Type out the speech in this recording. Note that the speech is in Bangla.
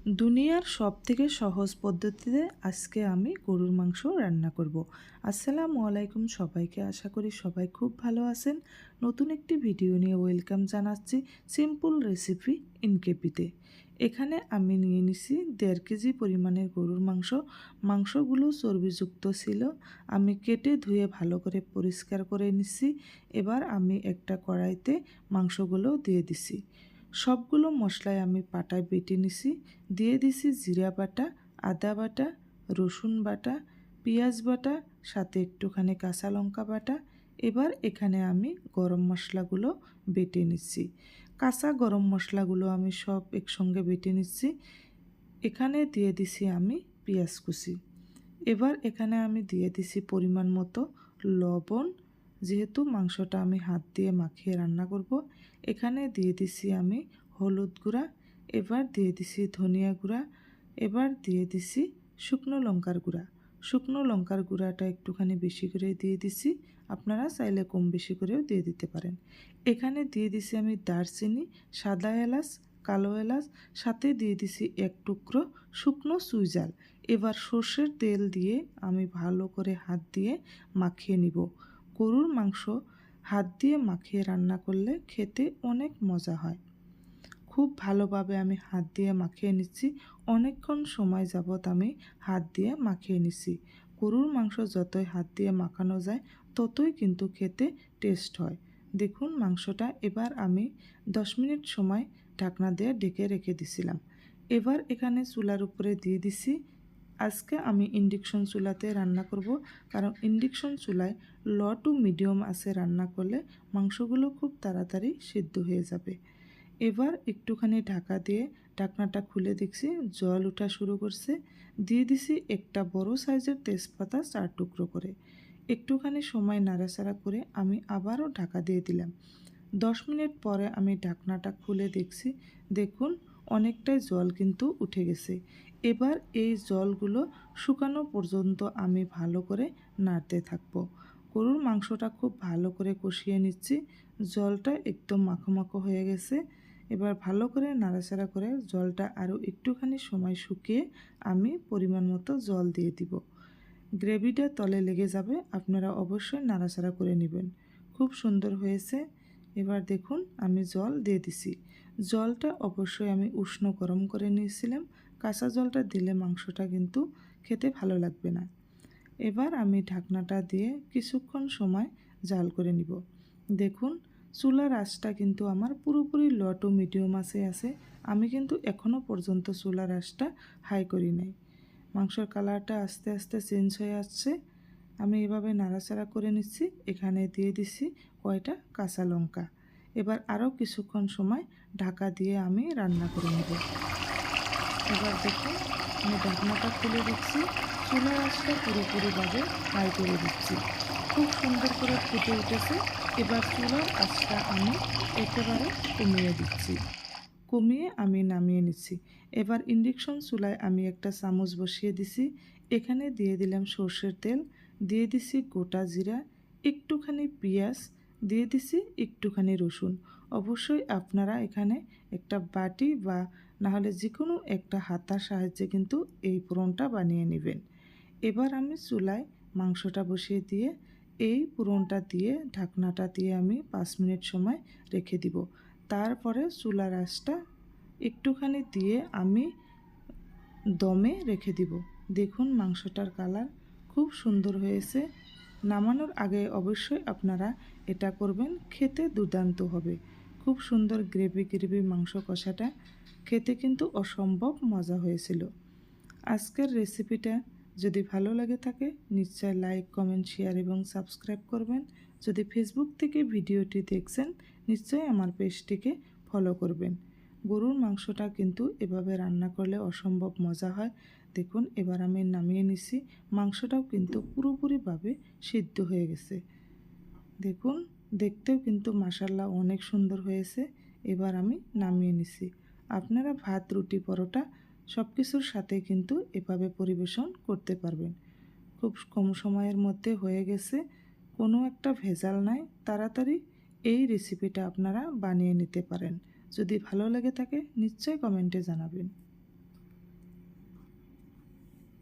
দুনিয়ার সবথেকে সহজ পদ্ধতিতে আজকে আমি গরুর মাংস রান্না করব। আসসালামু আলাইকুম সবাইকে, আশা করি সবাই খুব ভালো আছেন। নতুন একটি ভিডিও নিয়ে ওয়েলকাম জানাচ্ছি সিম্পল রেসিপি ইনকেপিতে। এখানে আমি নিয়ে নিছি 1.5 কেজি পরিমাণের গরুর মাংস। মাংসগুলো চর্বিযুক্ত ছিল। আমি কেটে ধুয়ে ভালো করে পরিষ্কার করে নিছি। এবার আমি একটা কড়াইতে মাংসগুলো দিয়ে দিছি। সবগুলো মশলাই আমি পাটায় বেটে নিছি। দিয়ে দিছি জিরা বাটা, আদা বাটা, রসুন বাটা, পেঁয়াজ বাটা, সাথে একটুখানি কাঁচা লঙ্কা বাটা। এবার এখানে আমি গরম মশলাগুলো বেটে নিচ্ছি। কাঁচা গরম মশলাগুলো আমি সব একসঙ্গে বেটে নিচ্ছি। এখানে দিয়ে দিছি আমি পেঁয়াজ কুচি। এবার এখানে আমি দিয়ে দিছি পরিমাণ মতো লবণ। যেহেতু মাংসটা আমি হাত দিয়ে মাখিয়ে রান্না করব, এখানে দিয়ে দিছি আমি হলুদ গুঁড়া। এবার দিয়ে দিছি ধনিয়া গুঁড়া। এবার দিয়ে দিছি শুকনো লঙ্কার গুঁড়া। শুকনো লঙ্কার গুঁড়াটা একটুখানি বেশি করে দিয়ে দিছি, আপনারা চাইলে কম বেশি করেও দিয়ে দিতে পারেন। এখানে দিয়ে দিছি আমি দারচিনি, সাদা এলাচ, কালো এলাচ, সাথে দিয়ে দিছি এক টুকরো শুকনো সুইজাল। এবার সর্ষের তেল দিয়ে আমি ভালো করে হাত দিয়ে মাখিয়ে নিব। গরুর মাংস হাত দিয়ে মাখিয়ে রান্না করলে খেতে অনেক মজা হয়। খুব ভালোভাবে আমি হাত দিয়ে মাখিয়ে নিচ্ছি। অনেকক্ষণ সময় যাবৎ আমি হাত দিয়ে মাখিয়ে নিচ্ছি। গরুর মাংস যতই হাত দিয়ে মাখানো যায় ততই কিন্তু খেতে টেস্ট হয়। দেখুন মাংসটা এবার আমি 10 মিনিট সময় ঢাকনা দিয়ে ঢেকে রেখে দিছিলাম। এবার এখানে চুলার উপরে দিয়ে দিছি। আজকে আমি ইন্ডাকশন চুলাতে রান্না করব, কারণ ইন্ডাকশন চুলায় লো টু মিডিয়াম আঁচে রান্না করলে মাংসগুলো খুব তাড়াতাড়ি সিদ্ধ হয়ে যাবে। এবার একটুখানি ঢাকা দিয়ে ঢাকনাটা খুলে দেখছি জল ওঠা শুরু করছে। দিয়ে দিছি একটা বড় সাইজের তেজপাতা 4 টুকরো করে। একটুখানি সময় নাড়াচাড়া করে আমি আবারও ঢাকা দিয়ে দিলাম। 10 মিনিট পরে আমি ঢাকনাটা খুলে দেখছি, দেখুন অনেকটাই জল কিন্তু উঠে গেছে। এবার এই জলগুলো শুকানো পর্যন্ত আমি ভালো করে নাড়তে থাকবো। গরুর মাংসটা খুব ভালো করে কষিয়ে নিচ্ছি। জলটা একদম মাখো মাখো হয়ে গেছে। এবার ভালো করে নাড়াচাড়া করে জলটা আরও একটুখানি সময় শুকিয়ে আমি পরিমাণ মতো জল দিয়ে দিব। গ্রেভিটা তলে লেগে যাবে, আপনারা অবশ্যই নাড়াচাড়া করে নেবেন। খুব সুন্দর হয়েছে। এবার দেখুন আমি জল দিয়ে দিছি। জলটা অবশ্যই আমি উষ্ণ গরম করে নিয়েছিলাম। কাঁচা জলটা দিলে মাংসটা কিন্তু খেতে ভালো লাগবে না। এবার আমি ঢাকনাটা দিয়ে কিছুক্ষণ সময় জাল করে নিব। দেখুন চুলার আঁচটা কিন্তু আমার পুরোপুরি লো টু মিডিয়াম আঁচে আছে। আমি কিন্তু এখনও পর্যন্ত চুলার আঁচটা হাই করি নাই। মাংসের কালারটা আস্তে আস্তে চেঞ্জ হয়ে আসছে। আমি এভাবে নাড়াচাড়া করে নিচ্ছি। এখানে দিয়ে দিছি কয়টা কাঁচা লঙ্কা। এবার আরও কিছুক্ষণ সময় ঢাকা দিয়ে আমি রান্না করে নেব। এবার দেখুন আমি ঢাকনাটা খুলে দিচ্ছি। চুলার আঁচটা পুরোপুরিভাবে হাই করে দিচ্ছি। খুব সুন্দর করে ফুটে উঠেছে। এবার চুলার আঁচটা আমি একেবারে কমিয়ে দিচ্ছি। কমিয়ে আমি নামিয়ে নিচ্ছি। এবার ইন্ডাকশন চুলায় আমি একটা চামচ বসিয়ে দিছি। এখানে দিয়ে দিলাম সর্ষের তেল, দিয়ে দিছি গোটা জিরা, একটুখানি পেঁয়াজ, দিয়ে দিছি একটুখানি রসুন। অবশ্যই আপনারা এখানে একটা বাটি বা নাহলে যে কোনো একটা হাতার সাহায্যে কিন্তু এই ফোড়নটা বানিয়ে নেবেন। এবার আমি চুলায় মাংসটা বসিয়ে দিয়ে এই ফোড়নটা দিয়ে ঢাকনাটা দিয়ে আমি 5 মিনিট সময় রেখে দিব। তারপরে চুলার আঁচটা একটুখানি দিয়ে আমি দমে রেখে দিব। দেখুন মাংসটার কালার খুব সুন্দর হয়েছে। নামানোর আগে অবশ্যই আপনারা এটা করবেন, খেতে দুর্দান্ত হবে। খুব সুন্দর গ্রেভি গ্রেভি মাংস কষাটা খেতে কিন্তু অসম্ভব মজা হয়েছিল। আজকের রেসিপিটা যদি ভালো লাগে থাকে নিশ্চয় লাইক, কমেন্ট, শেয়ার এবং সাবস্ক্রাইব করবেন। যদি ফেসবুক থেকে ভিডিওটি দেখছেন নিশ্চয়ই আমার পেজটিকে ফলো করবেন। গরুর মাংসটা কিন্তু এভাবে রান্না করলে অসম্ভব মজা হয়। দেখুন এবার আমি নামিয়ে নিছি। মাংসটাও কিন্তু পুরোপুরিভাবে সিদ্ধ হয়ে গেছে। দেখুন দেখতেও কিন্তু মাশাআল্লাহ অনেক সুন্দর হয়েছে। এবার আমি নামিয়ে নিছি। আপনারা ভাত, রুটি, পরোটা সব কিছুর সাথে কিন্তু এভাবে পরিবেশন করতে পারবেন। খুব কম সময়ের মধ্যে হয়ে গেছে, কোনো একটা ভেজাল নাই। তাড়াতাড়ি এই রেসিপিটা আপনারা বানিয়ে নিতে পারেন। যদি ভালো লেগে থাকে নিশ্চয়ই কমেন্টে জানাবেন।